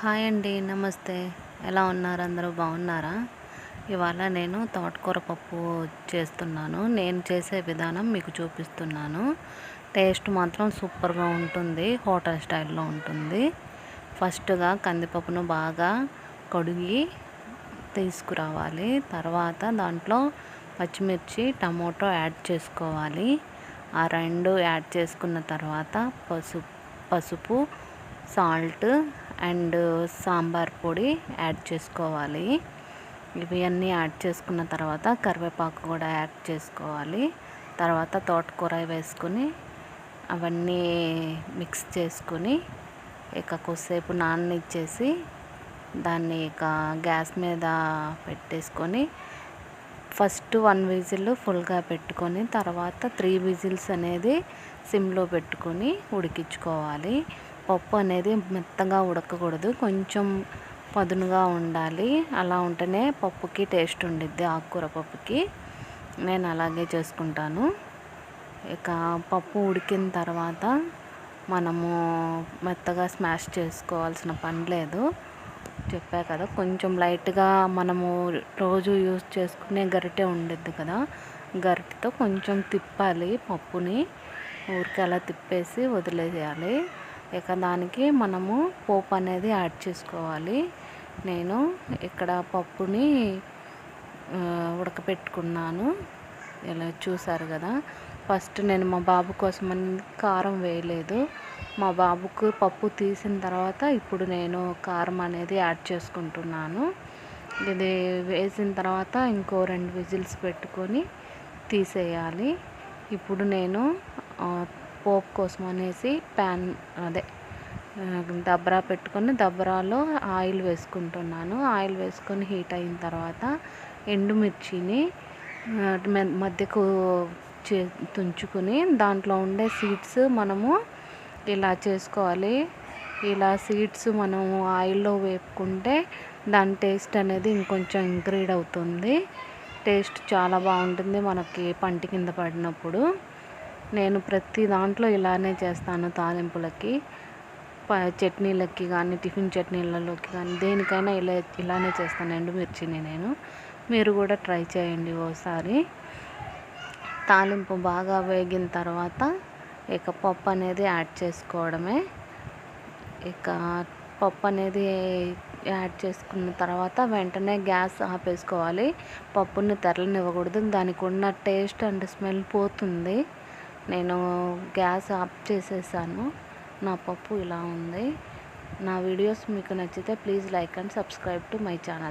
Hi అండి, నమస్తే. ఎలా ఉన్నారు? అందరూ బాగున్నారా? ఇవాళ నేను తోటకూర పప్పు చేస్తున్నాను. నేను చేసే విధానం మీకు చూపిస్తున్నాను. టేస్ట్ మాత్రం సూపర్గా ఉంటుంది, హోటల్ స్టైల్లో ఉంటుంది. ఫస్ట్గా కందిపప్పును బాగా కడిగి తీసుకురావాలి. తర్వాత దాంట్లో పచ్చిమిర్చి, టమోటో యాడ్ చేసుకోవాలి. ఆ రెండు యాడ్ చేసుకున్న తర్వాత పసుపు, సాల్ట్ అండ్ సాంబార్ పొడి యాడ్ చేసుకోవాలి. ఇవన్నీ యాడ్ చేసుకున్న తర్వాత కరివేపాకు కూడా యాడ్ చేసుకోవాలి. తర్వాత తోటకూర వేసుకొని అవన్నీ మిక్స్ చేసుకొని ఇక కొద్దిసేపు నాననిచ్చేసి దాన్ని ఇక గ్యాస్ మీద పెట్టేసుకొని ఫస్ట్ 1 విజిల్ ఫుల్గా పెట్టుకొని తర్వాత 3 విజిల్స్ అనేది సిమ్లో పెట్టుకొని ఉడికించుకోవాలి. పప్పు అనేది మెత్తగా ఉడకకూడదు, కొంచెం పదునుగా ఉండాలి. అలా ఉంటేనే పప్పుకి టేస్ట్ ఉండిద్ది, ఆకుకూర పప్పుకి. నేను అలాగే చేసుకుంటాను. ఇక పప్పు ఉడికిన తర్వాత మనము మెత్తగా స్మాష్ చేసుకోవాల్సిన పని లేదు. చెప్పా కదా, కొంచెం లైట్గా మనము రోజు యూజ్ చేసుకునే గరిటె ఉండిద్ది కదా, గరిటెతో కొంచెం తిప్పాలి పప్పుని. ఊరికి అలా తిప్పేసి వదిలేయాలి. ఇక దానికి మనము పోపు అనేది యాడ్ చేసుకోవాలి. నేను ఇక్కడ పప్పుని ఉడకపెట్టుకున్నాను, ఇలా చూసారు కదా. ఫస్ట్ నేను మా బాబు కోసమని కారం వేయలేదు. మా బాబుకు పప్పు తీసిన తర్వాత ఇప్పుడు నేను కారం అనేది యాడ్ చేసుకుంటున్నాను. ఇది వేసిన తర్వాత ఇంకో 2 విజిల్స్ పెట్టుకొని తీసేయాలి. ఇప్పుడు నేను పోపు కోసం అనేసి దబ్బరా పెట్టుకొని దబ్బరాలో ఆయిల్ వేసుకుంటున్నాను. ఆయిల్ వేసుకొని హీట్ అయిన తర్వాత ఎండుమిర్చిని మధ్యకు తుంచుకొని దాంట్లో ఉండే సీడ్స్ మనము ఇలా చేసుకోవాలి. ఇలా సీడ్స్ మనము ఆయిల్లో వేపుకుంటే దాని టేస్ట్ అనేది ఇంకొంచెం ఇంక్రీడ్ అవుతుంది. టేస్ట్ చాలా బాగుంటుంది మనకి పంటి కింద పడినప్పుడు. నేను ప్రతి దాంట్లో ఇలానే చేస్తాను. తాలింపులకి, చట్నీలకి కానీ, టిఫిన్ చట్నీలలోకి కానీ, దేనికైనా ఇలానే చేస్తాను ఎండుమిర్చిని నేను. మీరు కూడా ట్రై చేయండి ఓసారి. తాలింపు బాగా వేగిన తర్వాత ఇక పప్పు అనేది యాడ్ చేసుకోవడమే. ఇక పప్పు అనేది యాడ్ చేసుకున్న తర్వాత వెంటనే గ్యాస్ ఆపేసుకోవాలి. పప్పుని తెరలనివ్వకూడదు, దానికి ఉన్న టేస్ట్ అండ్ స్మెల్ పోతుంది. నేను గ్యాస్ ఆఫ్ చేసేసాను. నా పప్పు ఇలా ఉంది. నా వీడియోస్ మీకు నచ్చితే please like and subscribe to my channel.